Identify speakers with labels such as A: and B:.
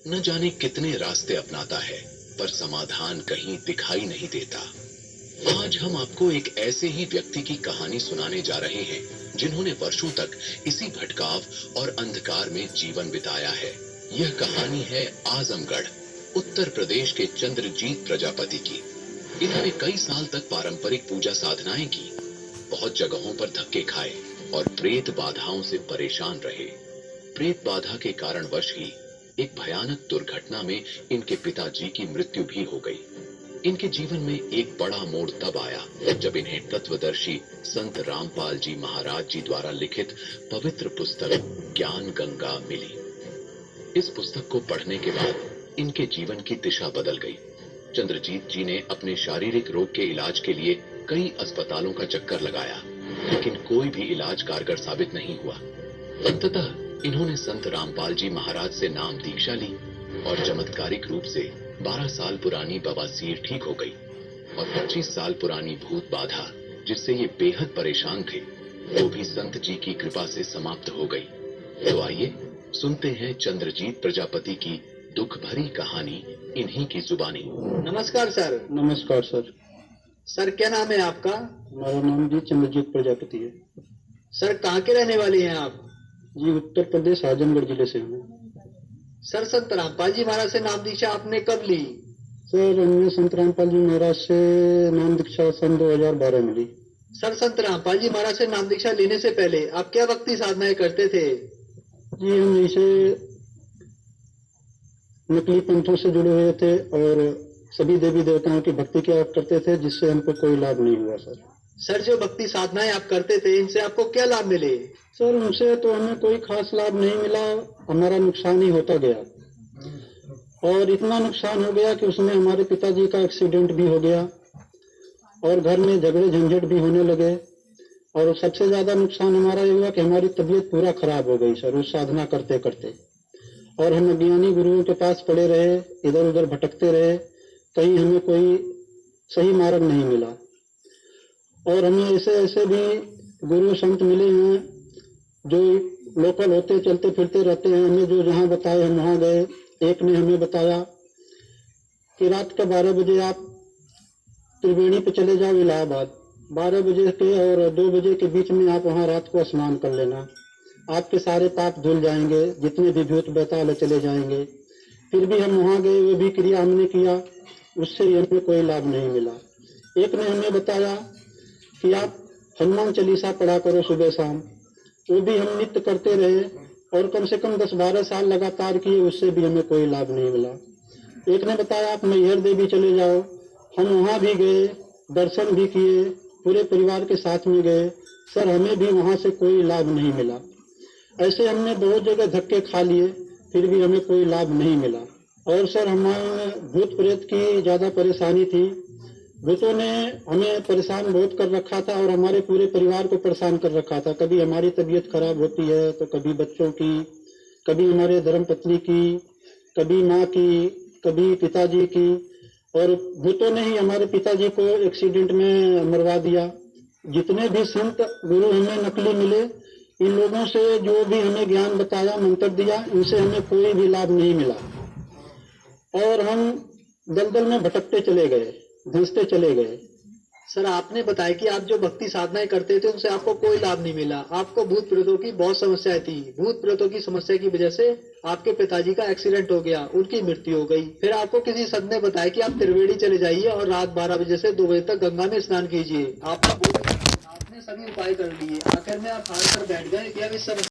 A: न जाने कितने रास्ते अपनाता है, पर समाधान कहीं दिखाई नहीं देता। आज हम आपको एक ऐसे ही व्यक्ति की कहानी सुनाने जा रहे हैं, जिन्होंने वर्षों तक इसी भटकाव और अंधकार में जीवन बिताया है। यह कहानी है आजमगढ़, उत्तर प्रदेश के चंद्रजीत प्रजापति की। इन्होंने कई साल तक पारंपरिक पूजा साधनाएं की, बहुत जगहों पर धक्के खाए और प्रेत बाधाओं से परेशान रहे। प्रेत बाधा के कारणवश ही एक भयानक दुर्घटना में इनके पिताजी की मृत्यु भी हो गई। इनके जीवन में एक बड़ा मोड़ तब आया जब इन्हें तत्वदर्शी संत रामपाल जी महाराज जी द्वारा लिखित पवित्र पुस्तक ज्ञान गंगा मिली। इस पुस्तक को पढ़ने के बाद इनके जीवन की दिशा बदल गई। चंद्रजीत जी ने अपने शारीरिक रोग के इलाज के लिए कई अस्पतालों का चक्कर लगाया, लेकिन कोई भी इलाज कारगर साबित नहीं हुआ। अंततः इन्होंने संत रामपाल जी महाराज से नाम दीक्षा ली और चमत्कारिक रूप से 12 साल पुरानी बवासीर ठीक हो गई और 25 साल पुरानी भूत बाधा, जिससे ये बेहद परेशान थे, वो भी संत जी की कृपा से समाप्त हो गई। तो आइए सुनते हैं चंद्रजीत प्रजापति की दुख भरी कहानी इन्हीं की जुबानी।
B: नमस्कार सर।
C: नमस्कार सर।
B: सर क्या नाम है आपका?
C: हमारा नाम जी चंद्रजीत प्रजापति है।
B: सर कहाँ के रहने वाले हैं आप?
C: जी उत्तर प्रदेश आजमगढ़ जिले से हूँ।
B: सर संत रामपाल जी महाराज से नाम दीक्षा आपने कब ली?
C: सर हमने संत रामपाल जी महाराज से नाम दीक्षा सन 2012 में ली।
B: सर संत रामपाल जी महाराज से नाम दीक्षा लेने से पहले आप क्या भक्ति साधनाएं करते थे?
C: जी हम इसे नकली पंथों से जुड़े हुए थे और सभी देवी देवताओं की भक्ति किया करते थे, जिससे हमको कोई लाभ नहीं हुआ सर।
B: सर जो भक्ति साधनाएं आप करते थे, इनसे आपको क्या लाभ मिले?
C: सर उनसे तो हमें कोई खास लाभ नहीं मिला, हमारा नुकसान ही होता गया और इतना नुकसान हो गया कि उसमें हमारे पिताजी का एक्सीडेंट भी हो गया और घर में झगड़े झंझट भी होने लगे। और सबसे ज्यादा नुकसान हमारा ये हुआ कि हमारी तबीयत पूरा खराब हो गई सर उस साधना करते करते, और हम अज्ञानी गुरुओं के पास पड़े रहे, इधर उधर भटकते रहे, कहीं हमें कोई सही मार्ग नहीं मिला। और हमें ऐसे ऐसे भी गुरु संत मिले हैं जो लोकल होते चलते फिरते रहते हैं, हमें जो जहाँ बताए हम वहाँ गए। एक ने हमें बताया कि रात के 12 बजे आप त्रिवेणी पे चले जाओ इलाहाबाद, 12 बजे के और 2 बजे के बीच में आप वहाँ रात को स्नान कर लेना, आपके सारे पाप धुल जाएंगे, जितने भी भूत बैताल चले जाएंगे। फिर भी हम वहाँ गए, वो भी क्रिया हमने किया, उससे हमें कोई लाभ नहीं मिला। एक ने हमें बताया कि आप हनुमान चालीसा पढ़ा करो सुबह शाम, वो भी हम नित्य करते रहे और कम से कम 10-12 साल लगातार किए, उससे भी हमें कोई लाभ नहीं मिला। एक ने बताया आप मैहर देवी चले जाओ, हम वहाँ भी गए, दर्शन भी किए, पूरे परिवार के साथ में गए, सर हमें भी वहाँ से कोई लाभ नहीं मिला। ऐसे हमने बहुत जगह धक्के खा लिए, फिर भी हमें कोई लाभ नहीं मिला। और सर हमारे भूत प्रेत की ज्यादा परेशानी थी, भूतों ने हमें परेशान बहुत कर रखा था और हमारे पूरे परिवार को परेशान कर रखा था। कभी हमारी तबीयत खराब होती है तो कभी बच्चों की, कभी हमारे धर्मपत्नी की, कभी माँ की, कभी पिताजी की, और भूतों ने ही हमारे पिताजी को एक्सीडेंट में मरवा दिया। जितने भी संत गुरु हमें नकली मिले, इन लोगों से जो भी हमें ज्ञान बताया, मंत्र दिया, इनसे हमें कोई भी लाभ नहीं मिला और हम दलदल में भटकते चले गए, धंसते चले गए।
B: सर आपने बताया कि आप जो भक्ति साधनाएं करते थे उनसे आपको कोई लाभ नहीं मिला, आपको भूत प्रेतों की बहुत समस्याएं थी। भूत प्रेतों की समस्या की वजह से आपके पिताजी का एक्सीडेंट हो गया, उनकी मृत्यु हो गई। फिर आपको किसी संत ने बताया कि आप त्रिवेणी चले जाइए और रात 12 बजे से 2 बजे तक गंगा में स्नान कीजिए। आपने सभी उपाय कर लिए, आखिर में आप हार कर बैठ गए कि अब इस समस्या